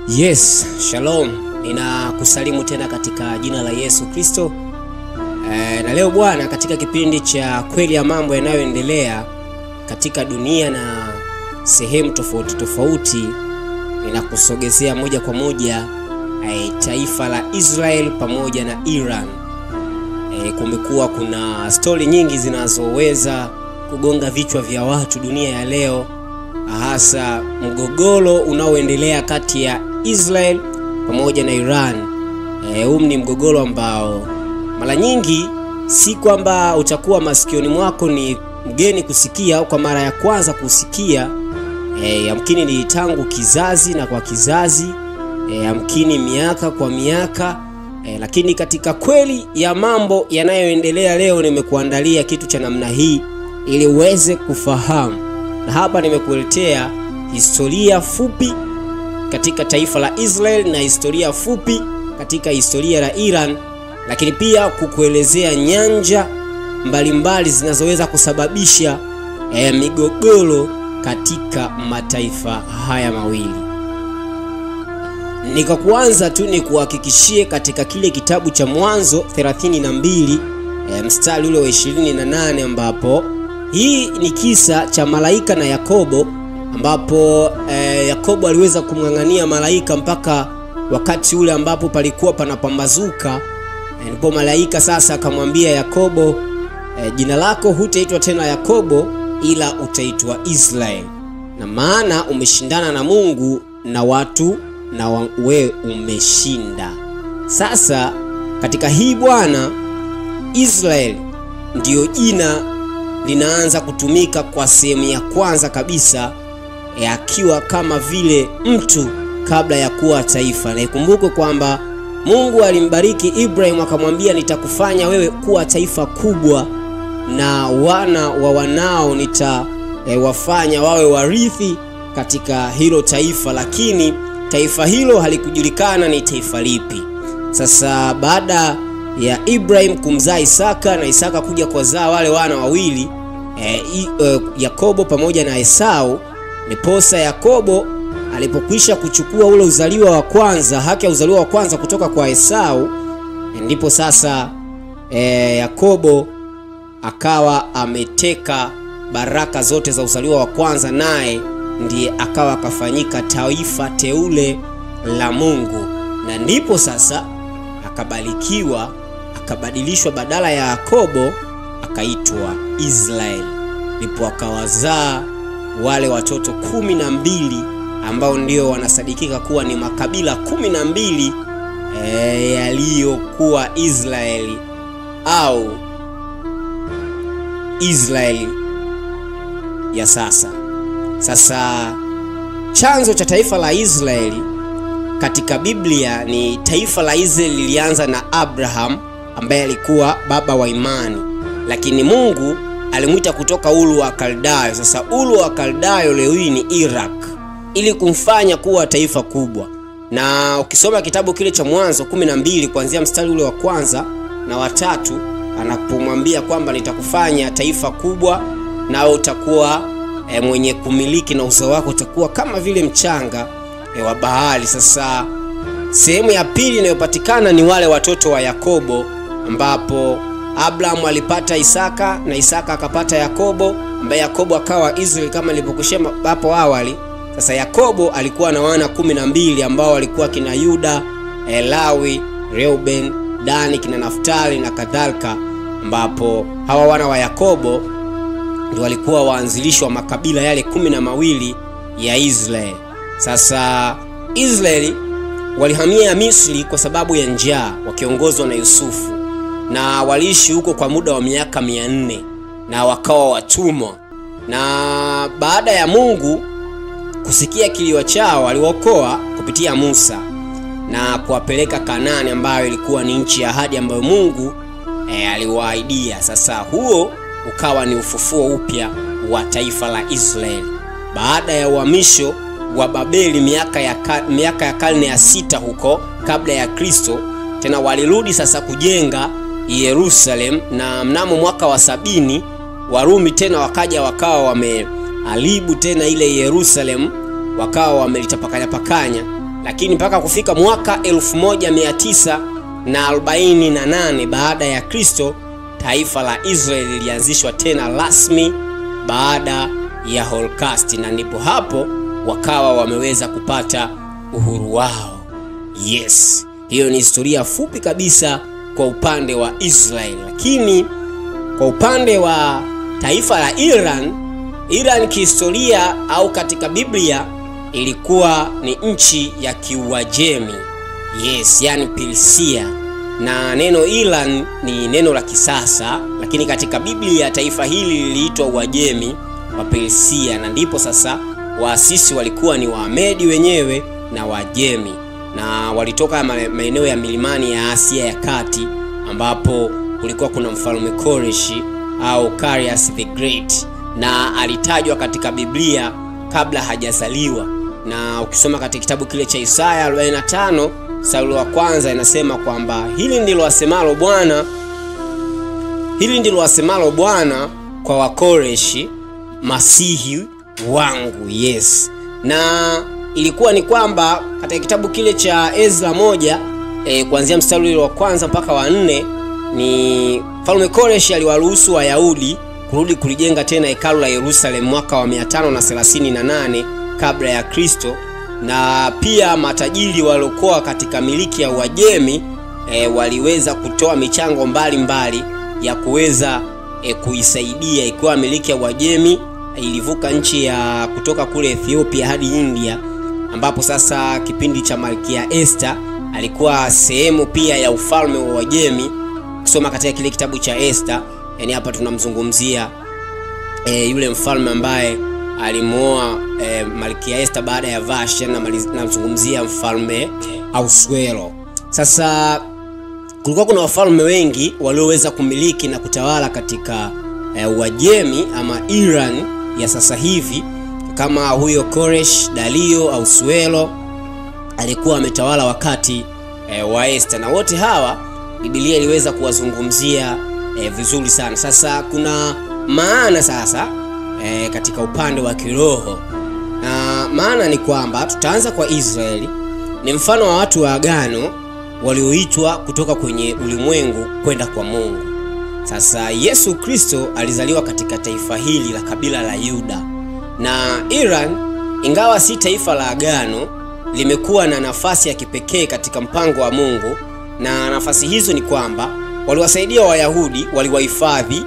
Yes, shalom. Ninakusalimu tena katika jina la Yesu Kristo. Na leo Bwana, katika kipindi cha kweli ya mambo yanayoendelea katika dunia na sehemu tofauti tofauti, ninakusogezea moja kwa moja taifa la Israel pamoja na Iran. Kumekuwa kuna story nyingi zinazoweza kugonga vichwa vya watu dunia ya leo, hasa mgogoro unaoendelea kati ya Israel pamoja na Iran. Huu ni mgogoro ambao mara nyingi si kwamba utakuwa masikioni mwako ni mgeni kusikia au kwa mara ya kwanza kusikia. Yamkini ni tangu kizazi na kwa kizazi, yamkini miaka kwa miaka. Lakini katika kweli ya mambo yanayoendelea leo, nimekuandalia kitu cha namna hii ili uweze kufahamu. Na hapa nimekuletea historia fupi katika taifa la Israel na historia fupi katika historia la Iran, lakini pia kukuelezea nyanja mbalimbali zinazoweza kusababisha migogoro katika mataifa haya mawili. Nikakuanza tu ni kuhakikishie katika kile kitabu cha Mwanzo 32 mstari ule wa 28, ambapo hii ni kisa cha malaika na Yakobo, ambapo Yakobo aliweza kumng'ang'ania malaika mpaka wakati ule ambapo palikuwa panapambazuka. Ndipo malaika sasa akamwambia Yakobo, jina lako hutaitwa tena Yakobo ila utaitwa Israel, na maana umeshindana na Mungu na watu na wewe umeshinda. Sasa katika hii Bwana, Israel ndiyo jina linaanza kutumika kwa sehemu ya kwanza kabisa, akiwa kama vile mtu kabla ya kuwa taifa. Na ikumbuke kwamba Mungu alimbariki Ibrahim akamwambia, nitakufanya wewe kuwa taifa kubwa na wana wa wanao nitawafanya wawe warithi katika hilo taifa. Lakini taifa hilo halikujulikana ni taifa lipi. Sasa baada ya Ibrahim kumzaa Isaka na Isaka kuja kuzaa wale wana wawili, Yakobo pamoja na Esau, niposa Yakobo alipokwisha kuchukua ule uzaliwa wa kwanza, haki ya uzaliwa wa kwanza kutoka kwa Esau, ndipo sasa Yakobo akawa ameteka baraka zote za uzaliwa wa kwanza, naye ndiye akawa akafanyika taifa teule la Mungu. Na ndipo sasa akabarikiwa, akabadilishwa, badala ya Yakobo akaitwa Israel. Ndipo akawazaa wale watoto 12 ambao ndio wanasadikika kuwa ni makabila 12 yaliyokuwa Israeli au Israeli ya sasa. Sasa chanzo cha taifa la Israeli katika Biblia ni taifa la Israeli lilianza na Abraham ambaye alikuwa baba wa imani, lakini Mungu alimuita kutoka Uru wa Kaldayo. Sasa Uru wa Kaldayo leo hii ni Iraq, ili kumfanya kuwa taifa kubwa. Na ukisoma kitabu kile cha Mwanzo 12 kuanzia mstari ule wa kwanza na wa 3, anapomwambia kwamba nitakufanya taifa kubwa na utakuwa mwenye kumiliki na uzao wako utakuwa kama vile mchanga wa bahari. Sasa sehemu ya pili inayopatikana ni wale watoto wa Yakobo, ambapo Abraham alipata Isaka na Isaka akapata Yakobo, ambaye Yakobo akawa Israel kama nilipokushema hapo awali. Sasa Yakobo alikuwa na wana 12 ambao walikuwa kina Yuda, Lawi, Reuben, Dani, kina Naftali na kadhalika, ambapo hawa wana wa Yakobo ndio walikuwa waanzilishi wa makabila yale 12 ya Israeli. Sasa Israeli walihamia Misri kwa sababu ya njaa, wakiongozwa na Yusufu, na waliishi huko kwa muda wa miaka 400 na wakawa watumwa. Na baada ya Mungu kusikia kilio chao, aliwaokoa kupitia Musa na kuwapeleka Kanaani, ambayo ilikuwa ni nchi ya ahadi ambayo Mungu aliwaahidia. Sasa huo ukawa ni ufufuo upya wa taifa la Israeli baada ya uhamisho wa Babeli miaka ya karne ya 6 huko kabla ya Kristo. Tena walirudi sasa kujenga Yerusalem, na mnamo mwaka wa 70 Warumi tena wakaja wakawa wameharibu tena ile Yerusalem, wakawa wamelitapakanya pakanya. lakini mpaka kufika mwaka 1948 baada ya Kristo, taifa la Israeli lilianzishwa tena rasmi baada ya Holocaust, na ndipo hapo wakawa wameweza kupata uhuru wao. Yes, hiyo ni historia fupi kabisa kwa upande wa Israeli. Lakini kwa upande wa taifa la Iran kihistoria au katika Biblia ilikuwa ni nchi ya Kiuajemi. Yes, yani Persia. Na neno Iran ni neno la kisasa, lakini katika Biblia taifa hili liliitwa Uajemi wa Persia, na ndipo sasa waasisi walikuwa ni Wamedi wenyewe na Wajemi, na walitoka maeneo ya milimani ya Asia ya Kati, ambapo kulikuwa kuna mfalme Koresh au Darius the Great, na alitajwa katika Biblia kabla hajazaliwa. Na ukisoma katika kitabu kile cha Isaya 45 mstari wa kwanza inasema kwamba hili ndilo asemalo Bwana kwa Wakoreshi, Masihi wangu. Yes. Na ilikuwa ni kwamba katika kitabu kile cha Ezra 1 kuanzia mstari wa kwanza mpaka wa 4, ni mfalme Koreshi aliwaruhusu Wayahudi kurudi kulijenga tena hekalu la Yerusalemu mwaka wa 538 kabla ya Kristo, na pia matajiri waliokuwa katika miliki ya Uajemi waliweza kutoa michango mbalimbali ya kuweza kuisaidia, ikiwa miliki ya Uajemi ilivuka nchi ya kutoka kule Ethiopia hadi India, ambapo sasa kipindi cha Malkia Esther alikuwa sehemu pia ya ufalme wa Uajemi. Kusoma katika kile kitabu cha Esther, yani hapa tunamzungumzia yule mfalme ambaye alimuoa Malkia Esther baada ya Vashti, na namzungumzia mfalme Ahasuero. Sasa kulikuwa kuna wafalme wengi walioweza kumiliki na kutawala katika Uajemi ama Iran ya sasa hivi, kama huyo Koresh, Dario, Ahasuero alikuwa ametawala wakati wa Esther, na wote hawa Biblia iliweza kuwazungumzia vizuri sana. Sasa kuna maana sasa katika upande wa kiroho, na maana ni kwamba tutaanza kwa Israeli. Ni mfano wa watu wa agano walioitwa kutoka kwenye ulimwengu kwenda kwa Mungu. Sasa Yesu Kristo alizaliwa katika taifa hili la kabila la Yuda, na Iran, ingawa si taifa la agano, limekuwa na nafasi ya kipekee katika mpango wa Mungu. Na nafasi hizo ni kwamba waliwasaidia Wayahudi, waliwahifadhi,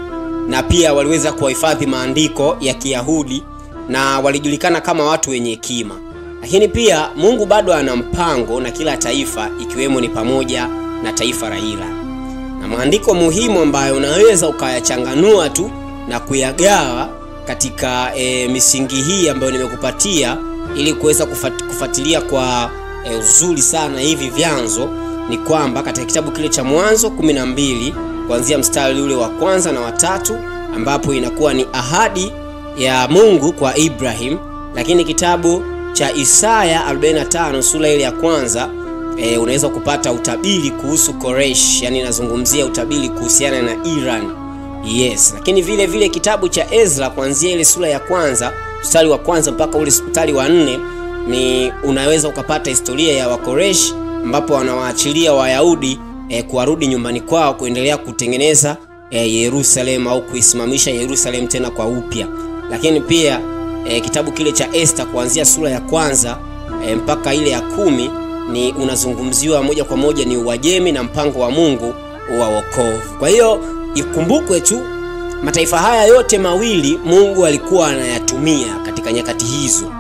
na pia waliweza kuwahifadhi maandiko ya Kiyahudi, na walijulikana kama watu wenye hekima. Lakini pia Mungu bado ana mpango na kila taifa, ikiwemo ni pamoja na taifa la Iran. Na maandiko muhimu ambayo unaweza ukayachanganua tu na kuyagawa katika misingi hii ambayo nimekupatia ili kuweza kufuatilia kwa uzuri sana hivi vyanzo, ni kwamba katika kitabu kile cha Mwanzo 12 kuanzia mstari ule wa kwanza na wa 3, ambapo inakuwa ni ahadi ya Mungu kwa Ibrahim. Lakini kitabu cha Isaya 45 sura ile ya kwanza unaweza kupata utabiri kuhusu Koresh, yani nazungumzia utabiri kuhusiana na Iran. Yes, lakini vile vile kitabu cha Ezra kuanzia ile sura ya kwanza mstari wa kwanza mpaka ule mstari wa 4, ni unaweza ukapata historia ya Wakoresh, ambapo wanawaachilia Wayahudi kuwarudi nyumbani kwao kuendelea kutengeneza Yerusalemu au kuisimamisha Yerusalemu tena kwa upya. Lakini pia kitabu kile cha Esther kuanzia sura ya kwanza mpaka ile ya 10 ni unazungumziwa moja kwa moja ni Uajemi na mpango wa Mungu wa wokovu. Kwa hiyo ikumbukwe tu mataifa haya yote mawili Mungu alikuwa anayatumia katika nyakati hizo.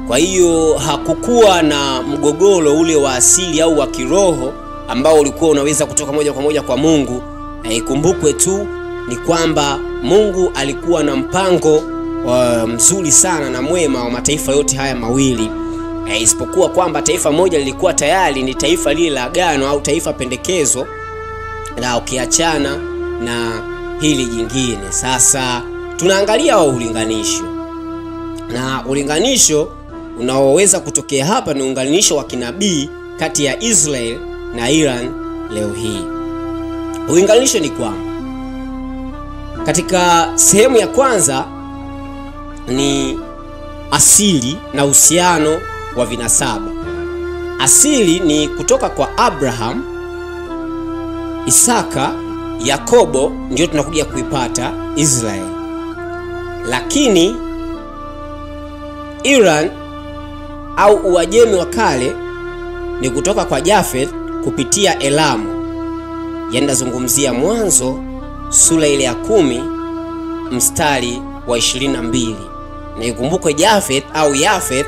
Kwa hiyo hakukuwa na mgogoro ule wa asili au wa kiroho ambao ulikuwa unaweza kutoka moja kwa moja kwa Mungu. Ikumbukwe tu ni kwamba Mungu alikuwa na mpango mzuri sana na mwema wa mataifa yote haya mawili, isipokuwa kwamba taifa moja lilikuwa tayari ni taifa lile la agano au taifa pendekezo, na ukiachana na hili jingine. Sasa tunaangalia ulinganisho, na ulinganisho unaoweza kutokea hapa ni ulinganisho wa kinabii kati ya Israel na Iran leo hii. Ulinganisho ni kwamba katika sehemu ya kwanza ni asili na uhusiano wa vinasaba, asili ni kutoka kwa Abraham, Isaka, Yakobo, ndio tunakuja kuipata Israeli. Lakini Iran au Uajemi wa kale ni kutoka kwa Jafeth kupitia Elamu. Yaani nazungumzia Mwanzo sura ile ya 10 mstari wa 22. Na ikumbuke Jafeth au Yafeth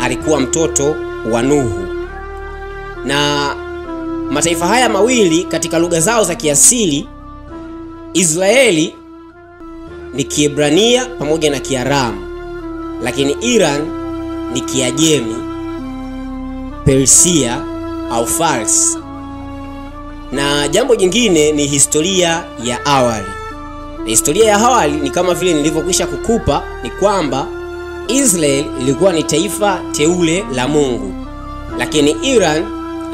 alikuwa mtoto wa Nuhu. Na mataifa haya mawili katika lugha zao za kiasili, Israeli ni Kiebrania pamoja na Kiaramu, lakini Iran ni Kiajemi, Persia au Fars. Na jambo jingine ni historia ya awali. Na historia ya awali ni kama vile nilivyokwisha kukupa, ni kwamba Israel ilikuwa ni taifa teule la Mungu, lakini Iran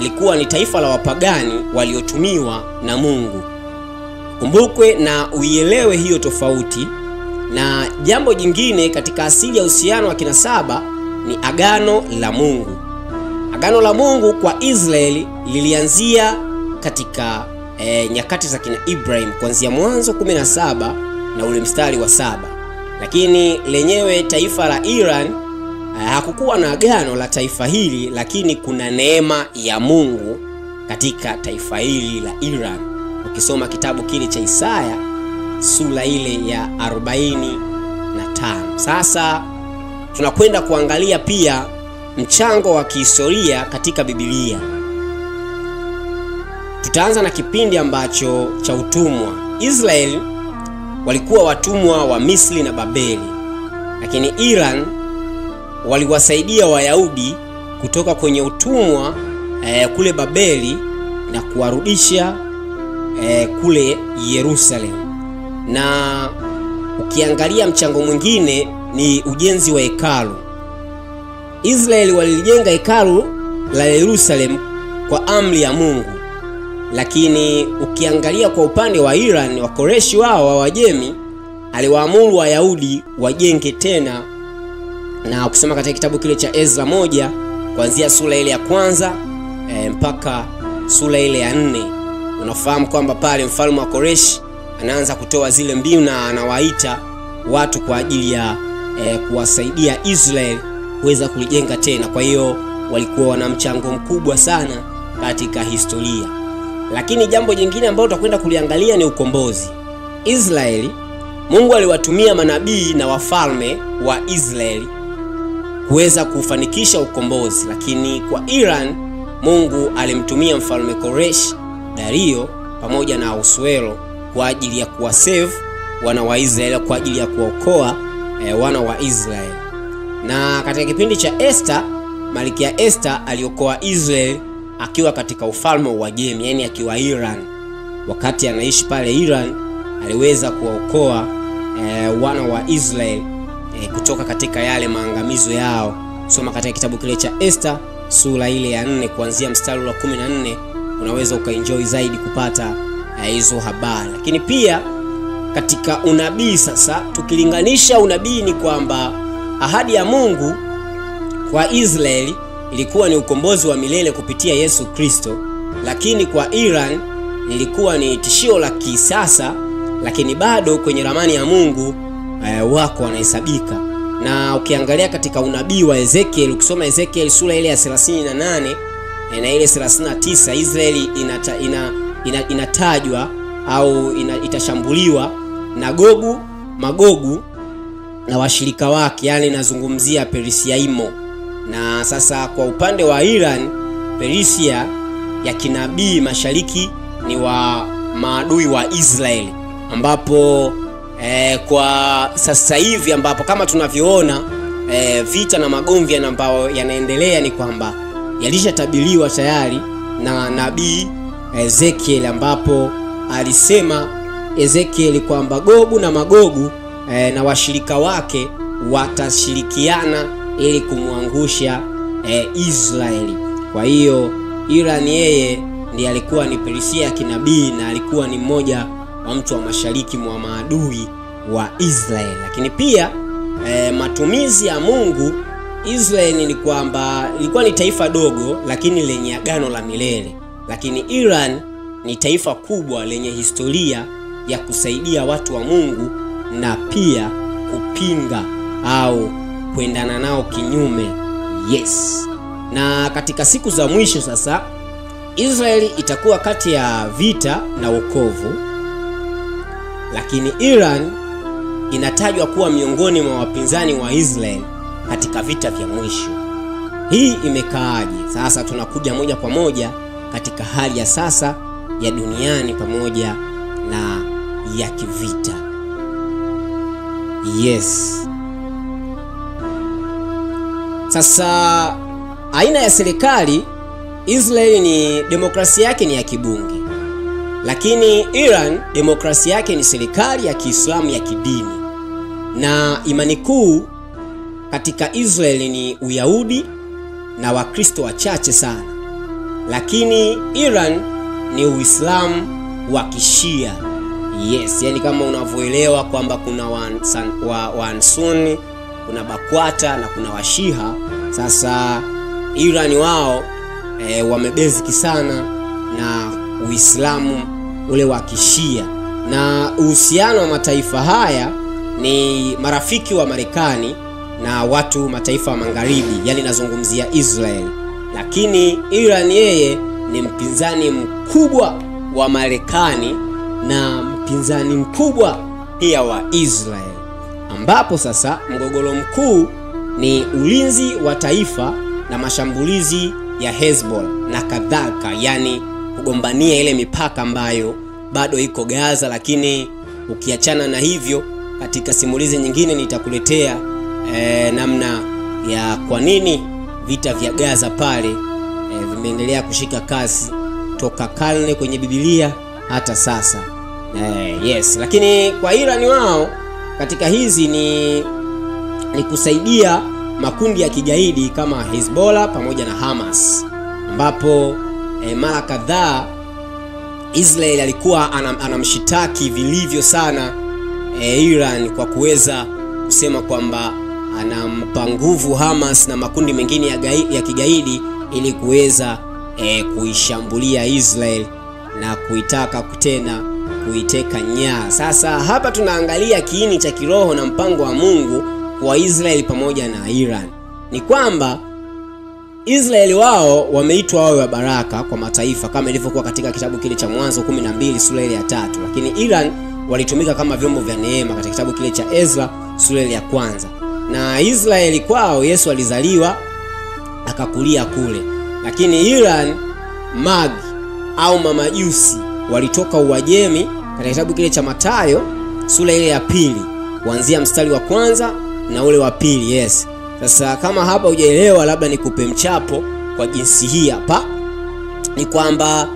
ilikuwa ni taifa la wapagani waliotumiwa na Mungu. Kumbukwe na uielewe hiyo tofauti. Na jambo jingine katika asili ya uhusiano wa kinasaba ni agano la Mungu. Agano la Mungu kwa Israeli lilianzia katika nyakati za kina Ibrahim, kuanzia Mwanzo 17 na ule mstari wa 7. Lakini lenyewe taifa la Iran hakukuwa na agano la taifa hili, lakini kuna neema ya Mungu katika taifa hili la Iran. Ukisoma kitabu kile cha Isaya sura ile ya 45. Sasa tunakwenda kuangalia pia mchango wa kihistoria katika Biblia. Tutaanza na kipindi ambacho cha utumwa. Israeli walikuwa watumwa wa Misri na Babeli, lakini Iran waliwasaidia Wayahudi kutoka kwenye utumwa kule Babeli na kuwarudisha kule Yerusalemu. Na ukiangalia mchango mwingine ni ujenzi wa hekalu. Israeli walijenga hekalu la Yerusalemu kwa amri ya Mungu, lakini ukiangalia kwa upande wa Iran, Wakoreshi wao wa Wajemi aliwaamuru Wayahudi wajenge tena. Na ukisoma katika kitabu kile cha Ezra 1 kuanzia sura ile ya 1 mpaka sura ile ya 4, unafahamu kwamba pale mfalme wa Koreshi anaanza kutoa zile mbiu na anawaita watu kwa ajili ya kuwasaidia Israeli kuweza kulijenga tena. Kwa hiyo walikuwa wana mchango mkubwa sana katika historia. Lakini jambo jingine ambalo tutakwenda kuliangalia ni ukombozi. Israeli, Mungu aliwatumia manabii na wafalme wa Israeli kuweza kufanikisha ukombozi. Lakini kwa Iran, Mungu alimtumia mfalme Koreshi, Dario pamoja na Ahasuero kwa ajili ya kuwasave wana wa Israeli, kwa ajili ya kuokoa wana wa Israeli. Na katika kipindi cha Esther, Malkia Esther aliokoa Israeli akiwa katika ufalme wa Uajemi, yani akiwa Iran. Wakati anaishi pale Iran, aliweza kuokoa wana wa Israeli kutoka katika yale maangamizo yao. Soma katika kitabu kile cha Esther sura ile ya 4 kuanzia mstari wa 14, unaweza ukaenjoy zaidi kupata hizo habari. Lakini pia katika unabii, sasa tukilinganisha unabii, ni kwamba ahadi ya Mungu kwa Israeli ilikuwa ni ukombozi wa milele kupitia Yesu Kristo, lakini kwa Iran ilikuwa ni tishio la kisasa, lakini bado kwenye ramani ya Mungu wako wanahesabika. Na ukiangalia katika unabii wa Ezekiel, ukisoma Ezekiel sura ile ya 38 na ile 39, Israeli inatajwa au itashambuliwa na Magogu na washirika wake, yani nazungumzia Persiaimo. Na sasa kwa upande wa Iran, Persia ya kinabii mashariki ni wa maadui wa Israeli, ambapo kwa sasa hivi ambapo kama tunavyoona vita na magomvi ambayo yanaendelea, ni kwamba yalishatabiriwa tayari na nabii Ezekiel, ambapo alisema Ezekiel kwamba Gogu na Magogu na washirika wake watashirikiana ili kumwangusha Israeli. Kwa hiyo Iran yeye ndiye alikuwa ni Persia ya kinabii na alikuwa ni mmoja wa mtu wa mashariki mwa maadui wa Israeli. Lakini pia matumizi ya Mungu Israeli ni kwamba ilikuwa ni taifa dogo lakini lenye agano la milele, lakini Iran ni taifa kubwa lenye historia ya kusaidia watu wa Mungu na pia kupinga au kuendana nao kinyume. Yes. Na katika siku za mwisho sasa, Israeli itakuwa kati ya vita na wokovu, lakini Iran inatajwa kuwa miongoni mwa wapinzani wa Israeli katika vita vya mwisho. Hii imekaaje? Sasa tunakuja moja kwa moja katika hali ya sasa ya duniani pamoja na ya kivita. Yes. Sasa aina ya serikali, Israeli ni demokrasia yake ni ya kibunge, lakini Iran demokrasia yake ni serikali ya Kiislamu ya kidini, na imani kuu katika Israeli ni Uyahudi na Wakristo wachache sana, lakini Iran ni Uislamu wa Kishia. Yes, yani kama unavyoelewa kwamba kuna Wansuni, kuna Bakwata na kuna Washiha. Sasa Iran wao wamebeziki sana na Uislamu ule wa Kishia, na uhusiano wa mataifa haya ni marafiki wa Marekani na watu mataifa wa magharibi, yani nazungumzia Israel. Lakini Iran yeye ni mpinzani mkubwa wa Marekani na mpinzani mkubwa pia wa Israel, ambapo sasa mgogoro mkuu ni ulinzi wa taifa na mashambulizi ya Hezbollah na kadhalika, yani kugombania ile mipaka ambayo bado iko Gaza. Lakini ukiachana na hivyo, katika simulizi nyingine nitakuletea namna ya kwa nini vita vya Gaza pale vimeendelea kushika kasi toka karne kwenye Biblia hata sasa. Yes, lakini kwa Iran wao katika hizi ni kusaidia makundi ya kigaidi kama Hezbollah pamoja na Hamas, ambapo mara kadhaa Israel alikuwa anamshitaki vilivyo sana Iran kwa kuweza kusema kwamba anampa nguvu Hamas na makundi mengine ya kigaidi ili kuweza kuishambulia Israel na kuitaka kutena kuiteka nyara. Sasa hapa tunaangalia kiini cha kiroho na mpango wa Mungu kwa Israeli pamoja na Iran. Ni kwamba Israeli wao wameitwa wawe wa baraka kwa mataifa kama ilivyokuwa katika kitabu kile cha Mwanzo 12 sura ya 3, lakini Iran walitumika kama vyombo vya neema katika kitabu kile cha Ezra sura ya 1. Na Israeli kwao Yesu alizaliwa akakulia kule, lakini Iran Magi au mamajusi walitoka Uajemi katika kitabu kile cha Mathayo sura ile ya 2 kuanzia mstari wa 1 na ule wa 2. Yes. Sasa kama hapa hujaelewa, labda nikupe mchapo kwa jinsi hii hapa. Ni kwamba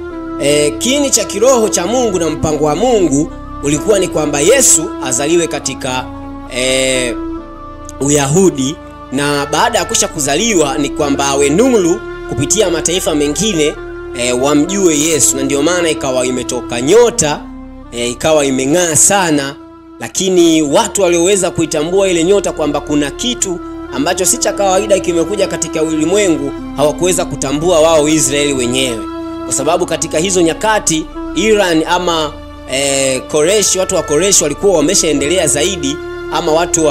kiini cha kiroho cha Mungu na mpango wa Mungu ulikuwa ni kwamba Yesu azaliwe katika Uyahudi, na baada ya kusha kuzaliwa ni kwamba awe nuru kupitia mataifa mengine wamjue Yesu. Na ndio maana ikawa imetoka nyota ikawa imeng'aa sana, lakini watu walioweza kuitambua ile nyota kwamba kuna kitu ambacho si cha kawaida kimekuja katika ulimwengu hawakuweza kutambua wao Israeli wenyewe, kwa sababu katika hizo nyakati Iran ama Koresh, watu wa Koresh walikuwa wameshaendelea zaidi, ama watu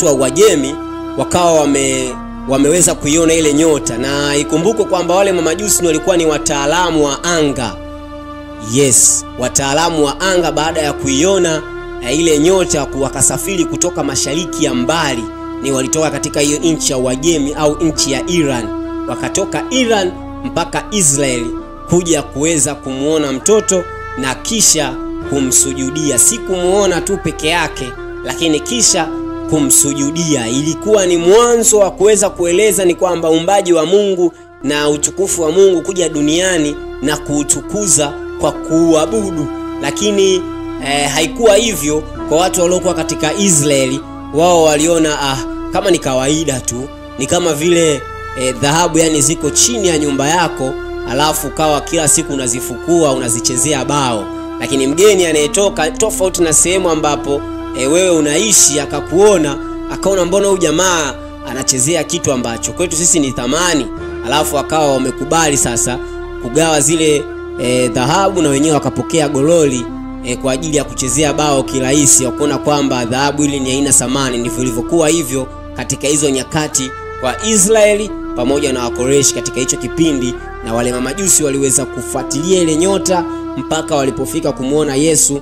wa Uajemi wakawa wameweza kuiona ile nyota. Na ikumbuke kwamba wale mamajusi walikuwa ni wataalamu wa anga. Yes, wataalamu wa anga. Baada ya kuiona ile nyota wakasafiri kutoka mashariki ya mbali, ni walitoka katika hiyo nchi ya Uajemi au nchi ya Iran, wakatoka Iran mpaka Israeli kuja kuweza kumuona mtoto na kisha kumsujudia. Si kumuona tu peke yake, lakini kisha kumsujudia. Ilikuwa ni mwanzo wa kuweza kueleza ni kwamba uumbaji wa Mungu na utukufu wa Mungu kuja duniani na kuutukuza kwa kuabudu. Lakini haikuwa hivyo kwa watu waliokuwa katika Israeli. Wao waliona kama ni kawaida tu, ni kama vile dhahabu yani ziko chini ya nyumba yako, alafu kawa kila siku unazifukua unazichezea bao. Lakini mgeni anayetoka tofauti na sehemu ambapo wewe unaishi akakuona akaona mbona huyu jamaa anachezea kitu ambacho kwetu sisi ni thamani, alafu akawa wamekubali sasa kugawa zile dhahabu, na wenyewe wakapokea gololi kwa ajili ya kuchezea bao kirahisi, wakuona kwamba dhahabu ile ni haina thamani. Ndivyo ilivyokuwa hivyo katika hizo nyakati kwa Israeli pamoja na Wakoreshi katika hicho kipindi, na wale mamajusi waliweza kufuatilia ile nyota mpaka walipofika kumuona Yesu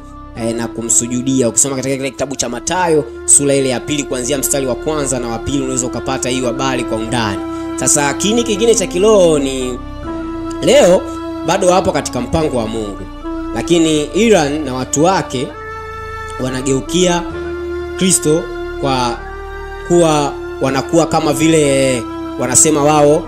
na kumsujudia. Ukisoma katika kile kitabu cha Mathayo sura ile ya 2 kuanzia mstari wa 1 na wa 2 unaweza ukapata hiyo habari kwa undani. Sasa kini kingine cha kiroho ni leo bado wapo katika mpango wa Mungu, lakini Iran na watu wake wanageukia Kristo kwa kuwa wanakuwa kama vile wanasema wao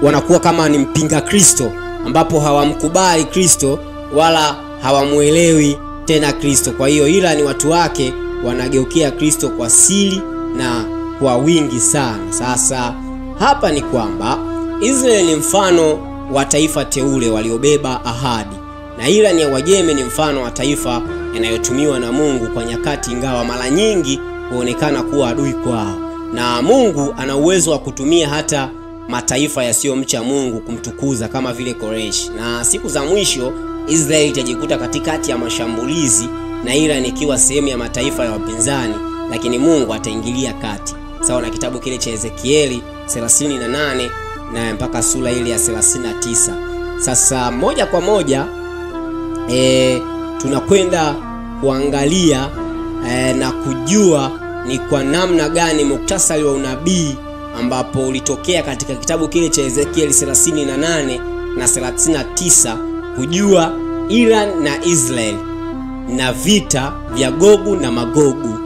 wanakuwa kama ni mpinga Kristo, ambapo hawamkubali Kristo wala hawamuelewi tena Kristo. Kwa hiyo Iran watu wake wanageukia Kristo kwa siri na kwa wingi sana. Sasa hapa ni kwamba Israeli ni mfano wa taifa teule waliobeba ahadi, na Iran ya Uajemi ni mfano wa taifa yanayotumiwa na Mungu kwa nyakati, ingawa mara nyingi huonekana kuwa adui kwao. Na Mungu ana uwezo wa kutumia hata mataifa yasiyomcha Mungu kumtukuza kama vile Koreshi. Na siku za mwisho Israeli itajikuta katikati ya mashambulizi na Iran ikiwa sehemu ya mataifa ya wapinzani, lakini Mungu ataingilia kati. Sawa na kitabu kile cha Ezekieli 38 na mpaka sura ile ya 39. Sasa moja kwa moja tunakwenda kuangalia na kujua ni kwa namna gani muktasari wa unabii ambapo ulitokea katika kitabu kile cha Ezekieli 38 na 39, kujua Iran na Israel na vita vya Gogu na Magogu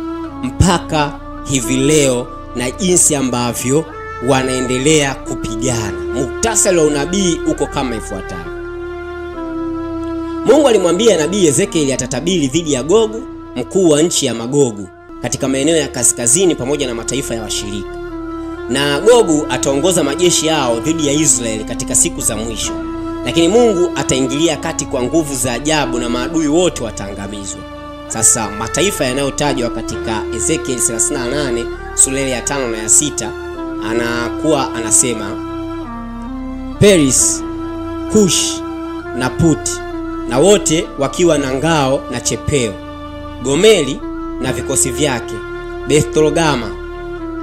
mpaka hivi leo, na jinsi ambavyo wanaendelea kupigana. Muktasari wa unabii uko kama ifuatavyo. Mungu alimwambia nabii Ezekieli atatabiri dhidi ya Gogu, mkuu wa nchi ya Magogu, katika maeneo ya kaskazini pamoja na mataifa ya washirika. Na Gogu ataongoza majeshi yao dhidi ya Israeli katika siku za mwisho, lakini Mungu ataingilia kati kwa nguvu za ajabu na maadui wote wataangamizwa. Sasa mataifa yanayotajwa katika Ezekieli 38 sura ya 5 na ya 6 anakuwa anasema Peris, Kush na Puti, na wote wakiwa na ngao na chepeo, Gomeli na vikosi vyake, Bethlogama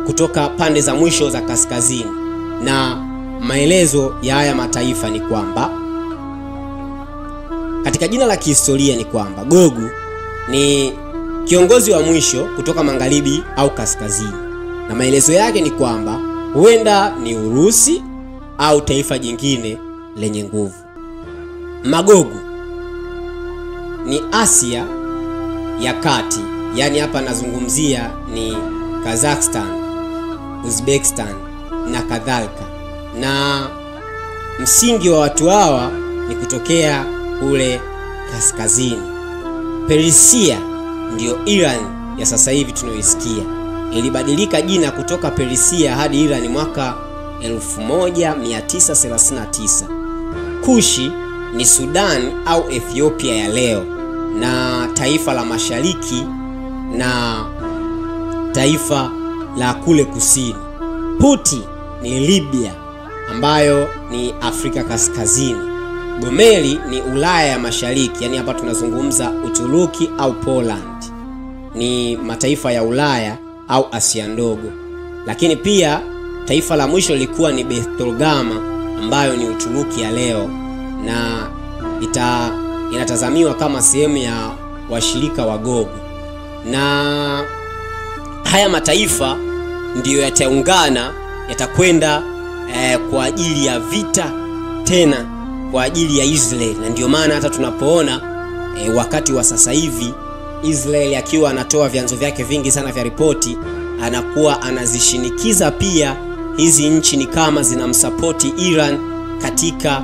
kutoka pande za mwisho za kaskazini. Na maelezo ya haya mataifa ni kwamba katika jina la kihistoria ni kwamba Gogu ni kiongozi wa mwisho kutoka magharibi au kaskazini, na maelezo yake ni kwamba huenda ni Urusi au taifa jingine lenye nguvu. Magogu ni Asia ya kati, yani hapa nazungumzia ni Kazakhstan, Uzbekistan na kadhalika, na msingi wa watu hawa ni kutokea kule kaskazini. Perisia ndiyo Iran ya sasa hivi tunayoisikia. Ilibadilika jina kutoka Perisia hadi Iran mwaka 1939. Kushi ni Sudan au Ethiopia ya leo, na taifa la mashariki na taifa la kule kusini. Puti ni Libya ambayo ni Afrika kaskazini. Gomeli ni Ulaya ya mashariki, yani hapa tunazungumza Uturuki au Poland, ni mataifa ya Ulaya au Asia ndogo. Lakini pia taifa la mwisho lilikuwa ni Bethlogama ambayo ni Uturuki ya leo, na inatazamiwa kama sehemu ya washirika wa Gogu. Na haya mataifa ndiyo yataungana, yatakwenda kwa ajili ya vita tena kwa ajili ya Israeli. Na ndio maana hata tunapoona wakati wa sasa hivi Israeli akiwa anatoa vyanzo vyake vingi sana vya ripoti, anakuwa anazishinikiza pia hizi nchi ni kama zinamsapoti Iran katika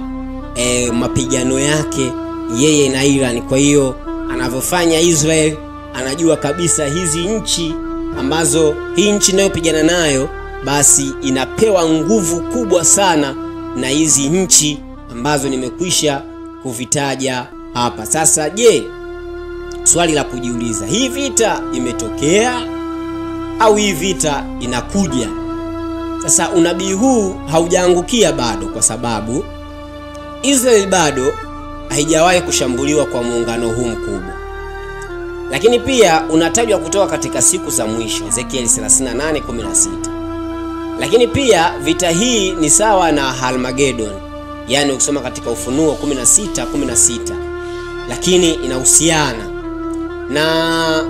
mapigano yake yeye na Iran. Kwa hiyo anavyofanya Israel, anajua kabisa hizi nchi ambazo hii nchi inayopigana nayo basi inapewa nguvu kubwa sana na hizi nchi ambazo nimekwisha kuvitaja hapa. Sasa je, swali la kujiuliza, hii vita imetokea au hii vita inakuja. Sasa unabii huu haujaangukia bado, kwa sababu Israeli bado haijawahi kushambuliwa kwa muungano huu mkubwa. Lakini pia unatajwa kutoka katika siku za mwisho, Ezekiel 38:16. Lakini pia vita hii ni sawa na Armageddon, yani ukisoma katika Ufunuo 16:16. Lakini inahusiana na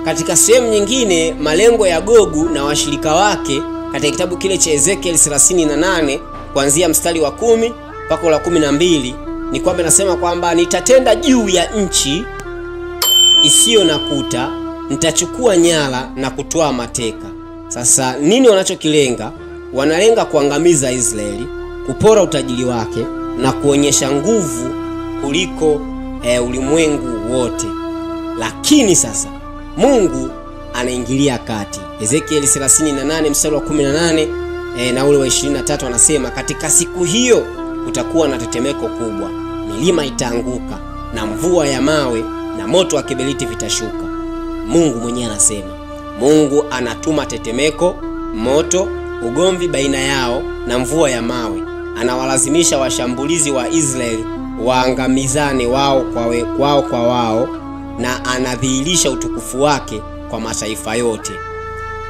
katika sehemu nyingine malengo ya Gogu na washirika wake katika kitabu kile cha Ezekiel 38 kuanzia mstari wa 10 mpaka la 12 ni kwamba nasema kwamba nitatenda juu ya nchi isiyo na kuta, nitachukua nyara na kutoa mateka. Sasa nini wanachokilenga? Wanalenga kuangamiza Israeli, kupora utajiri wake na kuonyesha nguvu kuliko ulimwengu wote. Lakini sasa Mungu anaingilia kati. Ezekiel 38 mstari wa 18 na ule wa 23 anasema, katika siku hiyo kutakuwa na tetemeko kubwa, milima itaanguka na mvua ya mawe na moto wa kiberiti vitashuka. Mungu mwenyewe anasema. Mungu anatuma tetemeko, moto, ugomvi baina yao na mvua ya mawe. Anawalazimisha washambulizi wa Israeli waangamizane wao kwa wao, na anadhihirisha utukufu wake kwa mataifa yote.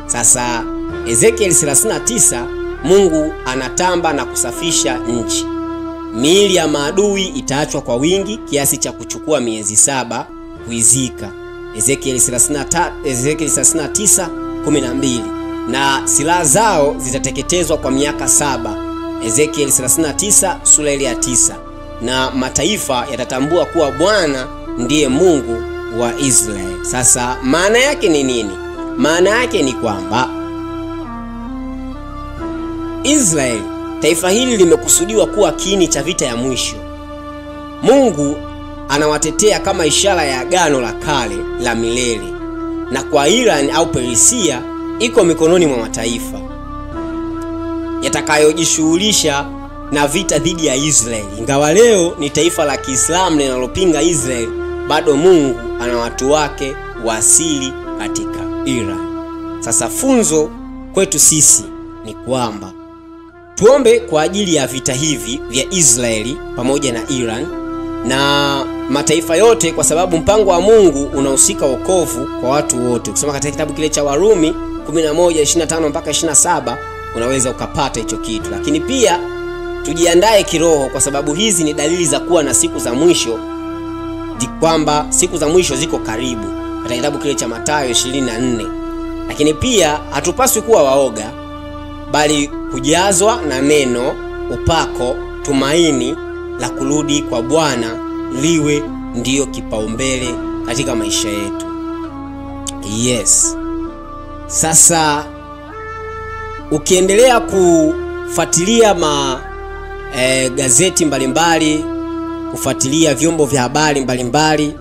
Sasa Ezekiel 39, Mungu anatamba na kusafisha nchi. Miili ya maadui itaachwa kwa wingi kiasi cha kuchukua miezi 7 kuizika. Ezekiel 39:12. Na silaha zao zitateketezwa kwa miaka 7. Ezekiel 39 sura ya 9. Na mataifa yatatambua kuwa Bwana ndiye Mungu wa Israeli. Sasa maana yake ni nini? Maana yake ni kwamba Israeli, taifa hili limekusudiwa kuwa kiini cha vita ya mwisho. Mungu anawatetea kama ishara ya agano la kale la milele. Na kwa Iran au Persia iko mikononi mwa mataifa yatakayojishughulisha na vita dhidi ya Israeli. Ingawa leo ni taifa la Kiislamu linalopinga Israeli, bado Mungu ana watu wake wa asili katika Iran. Sasa funzo kwetu sisi ni kwamba tuombe kwa ajili ya vita hivi vya Israeli pamoja na Iran na mataifa yote, kwa sababu mpango wa Mungu unahusika wokovu kwa watu wote. Ukisoma katika kitabu kile cha Warumi 11:25 mpaka 27 unaweza ukapata hicho kitu. Lakini pia tujiandae kiroho, kwa sababu hizi ni dalili za kuwa na siku za mwisho, kwamba siku za mwisho ziko karibu, katika kitabu kile cha Mathayo 24. Lakini pia hatupaswi kuwa waoga, bali kujazwa na neno, upako, tumaini la kurudi kwa Bwana liwe ndiyo kipaumbele katika maisha yetu. Yes. Sasa ukiendelea kufuatilia gazeti mbalimbali, kufuatilia vyombo vya habari mbalimbali,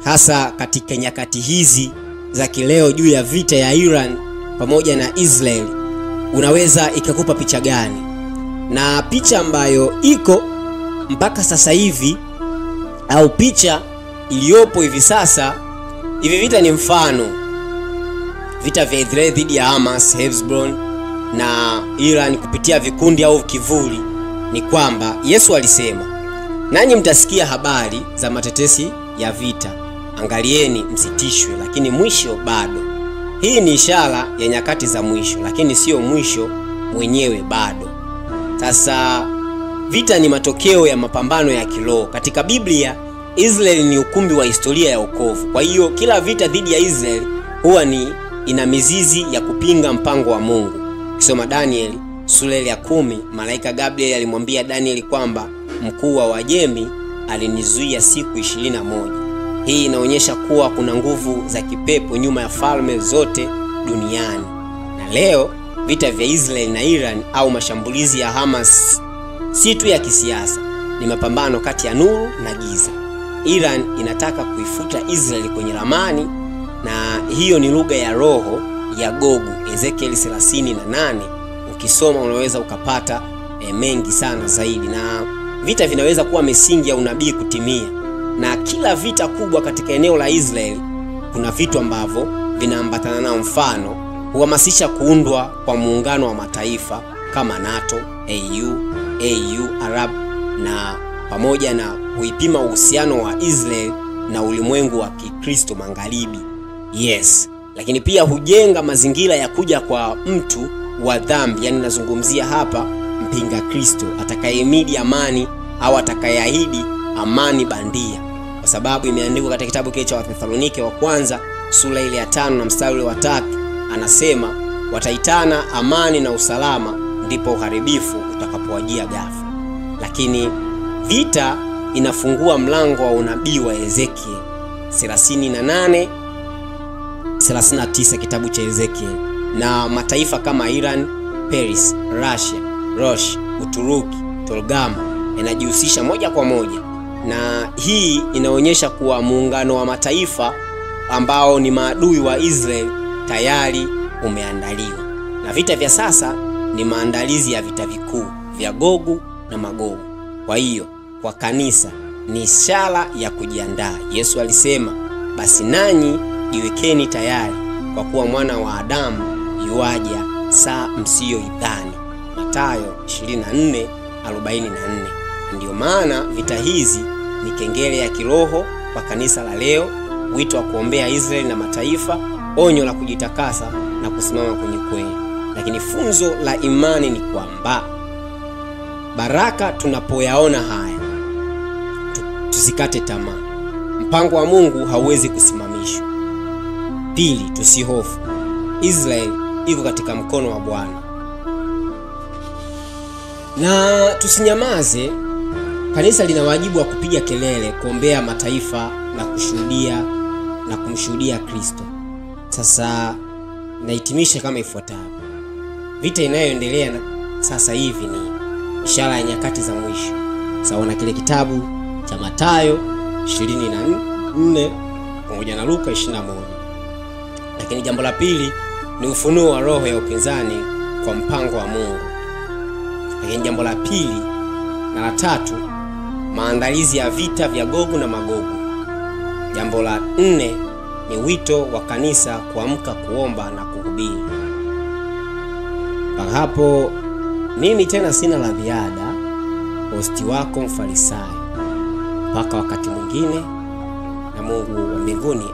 hasa katika nyakati hizi za kileo juu ya vita ya Iran pamoja na Israel, unaweza ikakupa picha gani? Na picha ambayo iko mpaka sasa hivi, au picha iliyopo hivi sasa, hivi vita ni mfano vita vya Israel dhidi ya Hamas, Hezbollah na Iran kupitia vikundi au kivuli. Ni kwamba Yesu alisema, nanyi mtasikia habari za matetesi ya vita, angalieni msitishwe, lakini mwisho bado. Hii ni ishara ya nyakati za mwisho, lakini sio mwisho mwenyewe bado. Sasa vita ni matokeo ya mapambano ya kiroho. Katika Biblia, Israeli ni ukumbi wa historia ya wokovu. Kwa hiyo kila vita dhidi ya Israeli huwa ina mizizi ya kupinga mpango wa Mungu. Ukisoma Danieli sura ya 10, malaika Gabriel alimwambia Danieli kwamba mkuu wa Wajemi alinizuia siku 21. Hii inaonyesha kuwa kuna nguvu za kipepo nyuma ya falme zote duniani. Na leo vita vya Israeli na Iran au mashambulizi ya Hamas si tu ya kisiasa, ni mapambano kati ya nuru na giza. Iran inataka kuifuta Israeli kwenye ramani, na hiyo ni lugha ya roho ya Gogu. Ezekiel 38 ukisoma unaweza ukapata mengi sana zaidi, na vita vinaweza kuwa misingi ya unabii kutimia. Na kila vita kubwa katika eneo la Israeli kuna vitu ambavyo vinaambatana nao. Mfano, huhamasisha kuundwa kwa muungano wa mataifa kama NATO, AU, Arab, na pamoja na kuipima uhusiano wa Israel na ulimwengu wa Kikristo magharibi. Yes, lakini pia hujenga mazingira ya kuja kwa mtu wa dhambi, yani nazungumzia hapa mpinga Kristo atakayehimidi amani au atakayeahidi amani bandia, kwa sababu imeandikwa katika kitabu kile cha Wathesalonike wa kwanza sura ile ya 5 na mstari ule wa 3, anasema wataitana amani na usalama, ndipo uharibifu utakapowajia ghafla. Lakini vita inafungua mlango wa unabii wa Ezekiel 38:39 kitabu cha Ezekiel, na mataifa kama Iran, Paris, Russia, Rosh, Uturuki, Tolgama yanajihusisha moja kwa moja, na hii inaonyesha kuwa muungano wa mataifa ambao ni maadui wa Israel tayari umeandaliwa, na vita vya sasa ni maandalizi ya vita vikuu vya Gogu na Magogu. Kwa hiyo kwa kanisa ni ishara ya kujiandaa. Yesu alisema, basi nanyi jiwekeni tayari, kwa kuwa mwana wa Adamu yuaja saa msiyoidhani. Mathayo 24:44. Ndio maana vita hizi ni kengele ya kiroho kwa kanisa la leo, wito wa kuombea Israeli na mataifa, onyo la kujitakasa na kusimama kwenye kweli. Lakini funzo la imani ni kwamba baraka tunapoyaona haya, tusikate tamaa. Mpango wa Mungu hauwezi kusimamishwa. Pili, tusihofu. Israeli iko katika mkono wa Bwana. Na tusinyamaze. Kanisa lina wajibu wa kupiga kelele, kuombea mataifa na kumshuhudia Kristo. Sasa nahitimisha kama ifuatavyo. Vita inayoendelea sasa hivi ni ishara ya nyakati za mwisho, sawa na kile kitabu cha Mathayo 24 pamoja na Luka 21. Lakini jambo la pili ni ufunuo wa roho ya upinzani kwa mpango wa Mungu. Lakini jambo la pili na la tatu, maandalizi ya vita vya Gogu na Magogu. Jambo la 4 ni wito wa kanisa kuamka, kuomba na kuhubiri. Mpaka hapo mimi tena sina la ziada. Hosti wako Mfarisayo. Mpaka wakati mwingine, na Mungu wa mbinguni